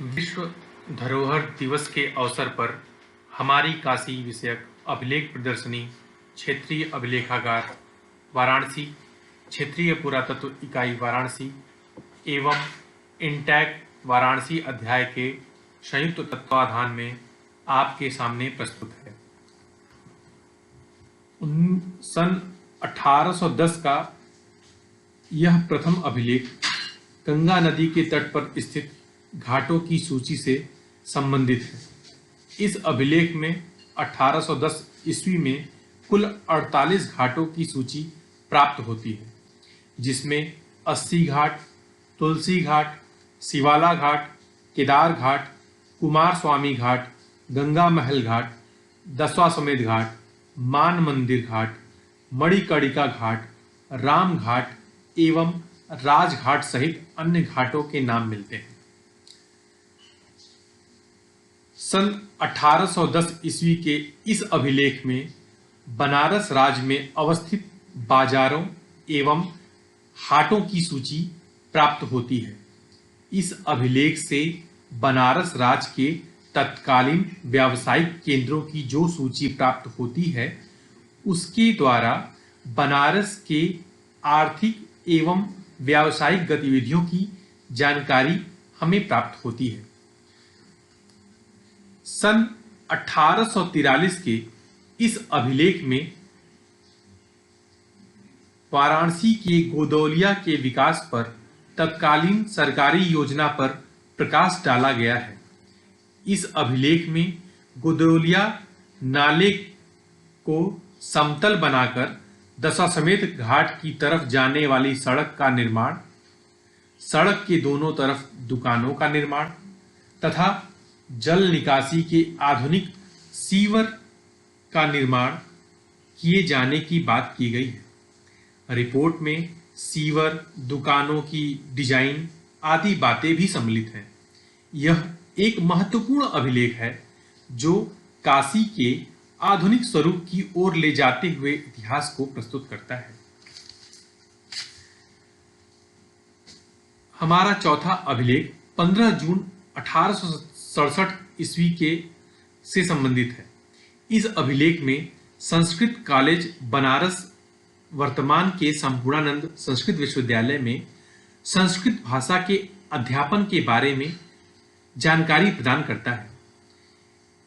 विश्व धरोहर दिवस के अवसर पर हमारी काशी विषयक अभिलेख प्रदर्शनी क्षेत्रीय अभिलेखागार वाराणसी, क्षेत्रीय पुरातत्व इकाई वाराणसी एवं इंटैक वाराणसी अध्याय के संयुक्त तत्वाधान में आपके सामने प्रस्तुत है। सन 1810 का यह प्रथम अभिलेख गंगा नदी के तट पर स्थित घाटों की सूची से संबंधित है। इस अभिलेख में 1810 ईस्वी में कुल 48 घाटों की सूची प्राप्त होती है, जिसमें 80 घाट, तुलसी घाट, शिवाला घाट, केदार घाट, कुमार स्वामी घाट, गंगा महल घाट, दशाश्वमेध घाट, मान मंदिर घाट, मणिकर्णिका घाट, राम घाट एवं राजघाट सहित अन्य घाटों के नाम मिलते हैं। सन 1810 ईस्वी के इस अभिलेख में बनारस राज्य में अवस्थित बाजारों एवं हाटों की सूची प्राप्त होती है। इस अभिलेख से बनारस राज्य के तत्कालीन व्यावसायिक केंद्रों की जो सूची प्राप्त होती है, उसके द्वारा बनारस के आर्थिक एवं व्यावसायिक गतिविधियों की जानकारी हमें प्राप्त होती है। सन 1843 के इस अभिलेख में वाराणसी के गोदौलिया के विकास पर तत्कालीन सरकारी योजना पर प्रकाश डाला गया है। इस अभिलेख में गोदौलिया नाले को समतल बनाकर दशाश्वमेध घाट की तरफ जाने वाली सड़क का निर्माण, सड़क के दोनों तरफ दुकानों का निर्माण तथा जल निकासी के आधुनिक सीवर का निर्माण किए जाने की बात की गई है। रिपोर्ट में सीवर, दुकानों की डिजाइन आदि बातें भी सम्मिलित हैं। यह एक महत्वपूर्ण अभिलेख है जो काशी के आधुनिक स्वरूप की ओर ले जाते हुए इतिहास को प्रस्तुत करता है। हमारा चौथा अभिलेख 15 जून 1867 ईस्वी के से संबंधित है। इस अभिलेख में संस्कृत कॉलेज बनारस, वर्तमान के संपूर्णानंद संस्कृत विश्वविद्यालय में संस्कृत भाषा के अध्यापन के बारे में जानकारी प्रदान करता है।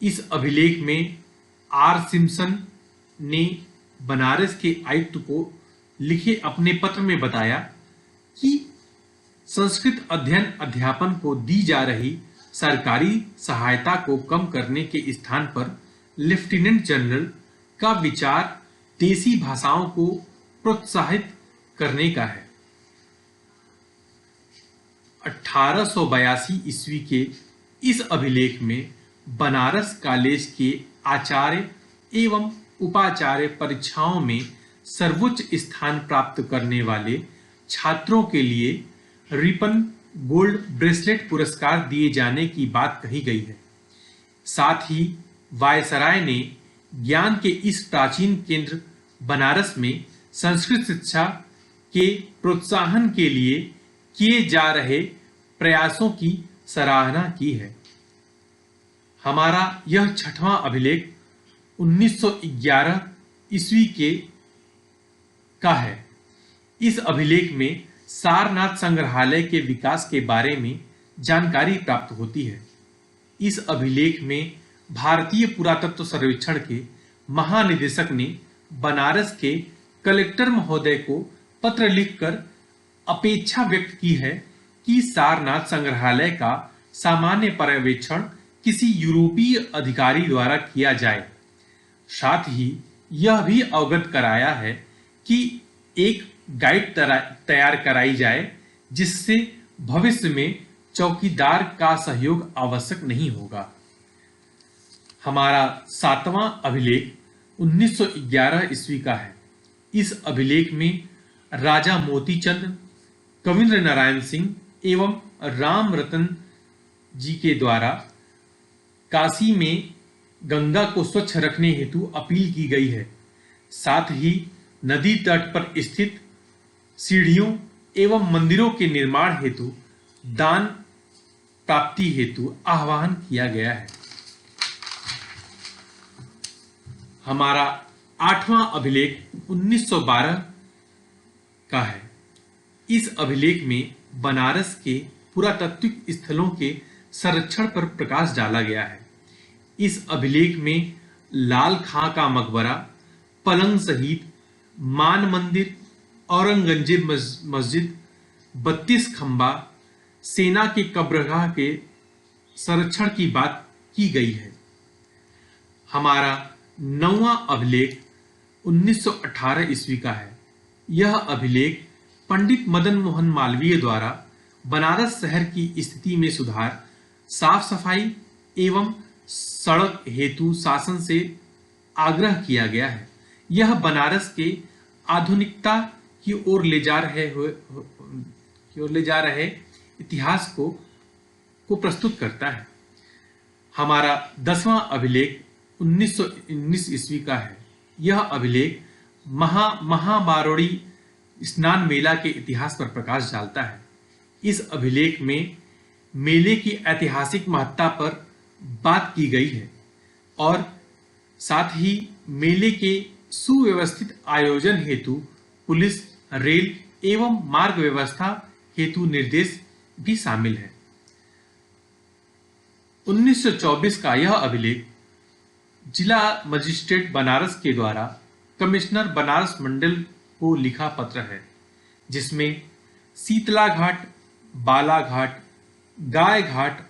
इस अभिलेख में आर सिम्पसन ने बनारस के आयुक्त को लिखे अपने पत्र में बताया कि संस्कृत अध्ययन अध्यापन को दी जा रही सरकारी सहायता को कम करने के स्थान पर लेफ्टिनेंट जनरल का विचार देसी भाषाओं को प्रोत्साहित करने का है। 1882 ईस्वी के इस अभिलेख में बनारस कॉलेज के आचार्य एवं उपाचार्य परीक्षाओं में सर्वोच्च स्थान प्राप्त करने वाले छात्रों के लिए रिपन गोल्ड ब्रेसलेट पुरस्कार दिए जाने की बात कही गई है। साथ ही वायसराय ने ज्ञान के इस प्राचीन केंद्र बनारस में संस्कृत शिक्षा के प्रोत्साहन के लिए किए जा रहे प्रयासों की सराहना की है। हमारा यह छठवां अभिलेख 1911 ईस्वी का है। इस अभिलेख में सारनाथ संग्रहालय के विकास के बारे में जानकारी प्राप्त होती है। इस अभिलेख में भारतीय पुरातत्व सर्वेक्षण के महानिदेशक ने बनारस के कलेक्टर महोदय को पत्र लिखकर अपेक्षा व्यक्त की है कि सारनाथ संग्रहालय का सामान्य पर्यवेक्षण किसी यूरोपीय अधिकारी द्वारा किया जाए। साथ ही यह भी अवगत कराया है कि एक गाइड तैयार कराई जाए जिससे भविष्य में चौकीदार का सहयोग आवश्यक नहीं होगा। हमारा सातवां अभिलेख 1911 ईस्वी का है। इस अभिलेख में राजा मोतीचंद, कविंद्र नारायण सिंह एवं राम रतन जी के द्वारा काशी में गंगा को स्वच्छ रखने हेतु अपील की गई है। साथ ही नदी तट पर स्थित सीढ़ियों एवं मंदिरों के निर्माण हेतु दान प्राप्ति हेतु आह्वान किया गया है। हमारा 8वां अभिलेख 1912 का है। इस अभिलेख में बनारस के पुरातात्विक स्थलों के संरक्षण पर प्रकाश डाला गया है। इस अभिलेख में लाल खां का मकबरा, पलंग सहित मान मंदिर, औरंगजेब मस्जिद, 32 खंबा, सेना के कब्रगाह के संरक्षण की बात की गई है। हमारा 9वां अभिलेख 1918 ईस्वी का है। यह अभिलेख पंडित मदन मोहन मालवीय द्वारा बनारस शहर की स्थिति में सुधार, साफ सफाई एवं सड़क हेतु शासन से आग्रह किया गया है। यह बनारस के आधुनिकता की ओर ले जा रहे इतिहास को प्रस्तुत करता है। हमारा 10वां अभिलेख 1919 ईस्वी का है। यह अभिलेख महाबारोड़ी स्नान मेला के इतिहास पर प्रकाश डालता है। इस अभिलेख में मेले की ऐतिहासिक महत्ता पर बात की गई है और साथ ही मेले के सुव्यवस्थित आयोजन हेतु पुलिस, रेल एवं मार्ग व्यवस्था हेतु निर्देश भी शामिल है। 1924 का यह अभिलेख जिला मजिस्ट्रेट बनारस के द्वारा कमिश्नर बनारस मंडल को लिखा पत्र है, जिसमें शीतला घाट, बाला घाट, गाय घाट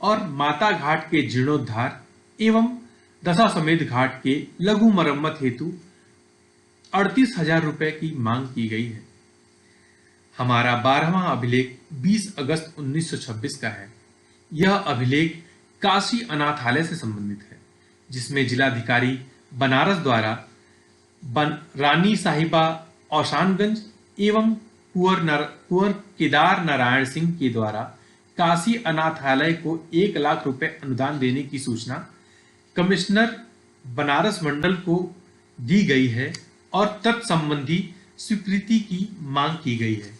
और माता घाट के जीर्णोद्धार एवं दशाश्वमेध घाट के लघु मरम्मत हेतु 38,000 रुपए की मांग की गई है। हमारा 12वां अभिलेख 20 अगस्त 1926 का है। यह अभिलेख काशी अनाथालय से संबंधित है, जिसमें जिलाधिकारी बनारस द्वारा रानी साहिबा औशानगंज एवं कुंवर केदार नारायण सिंह के द्वारा काशी अनाथालय को 1 लाख रुपए अनुदान देने की सूचना कमिश्नर बनारस मंडल को दी गई है और तत्संबंधी स्वीकृति की मांग की गई है।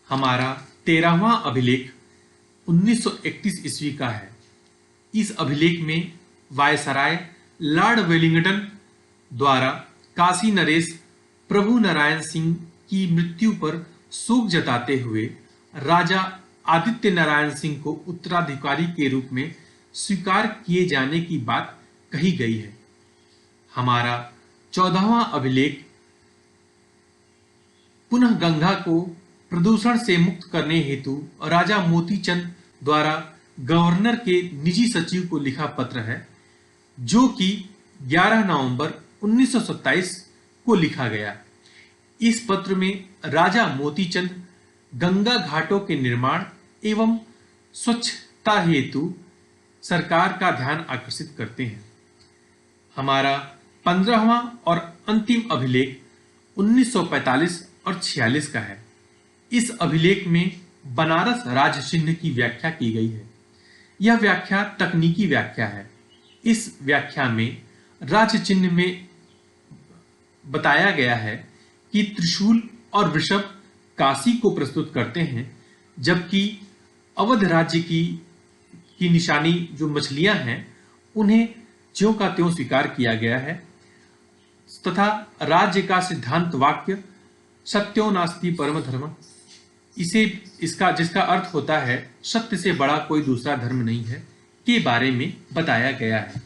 हमारा 13वां अभिलेख 1931 ईस्वी का है। इस अभिलेख में वायसराय लॉर्ड वेलिंगटन द्वारा काशी नरेश प्रभु नारायण सिंह की मृत्यु पर शोक जताते हुए राजा आदित्य नारायण सिंह को उत्तराधिकारी के रूप में स्वीकार किए जाने की बात कही गई है। हमारा 14वां अभिलेख पुनः गंगा को प्रदूषण से मुक्त करने हेतु राजा मोतीचंद द्वारा गवर्नर के निजी सचिव को लिखा पत्र है, जो कि 11 नवंबर 1927 को लिखा गया। इस पत्र में राजा मोतीचंद गंगा घाटों के निर्माण एवं स्वच्छता हेतु सरकार का ध्यान आकर्षित करते हैं। हमारा 15वां और अंतिम अभिलेख 1945 और 46 का है। इस अभिलेख में बनारस राज्य चिन्ह की व्याख्या की गई है। यह व्याख्या तकनीकी व्याख्या है। इस व्याख्या में राज्य चिन्ह में बताया गया है कि त्रिशूल और वृषभ काशी को प्रस्तुत करते हैं, जबकि अवध राज्य की निशानी जो मछलियां हैं उन्हें ज्यों का त्यों स्वीकार किया गया है तथा राज्य का सिद्धांत वाक्य सत्यो नास्ति परम धर्म जिसका अर्थ होता है सत्य से बड़ा कोई दूसरा धर्म नहीं है के बारे में बताया गया है।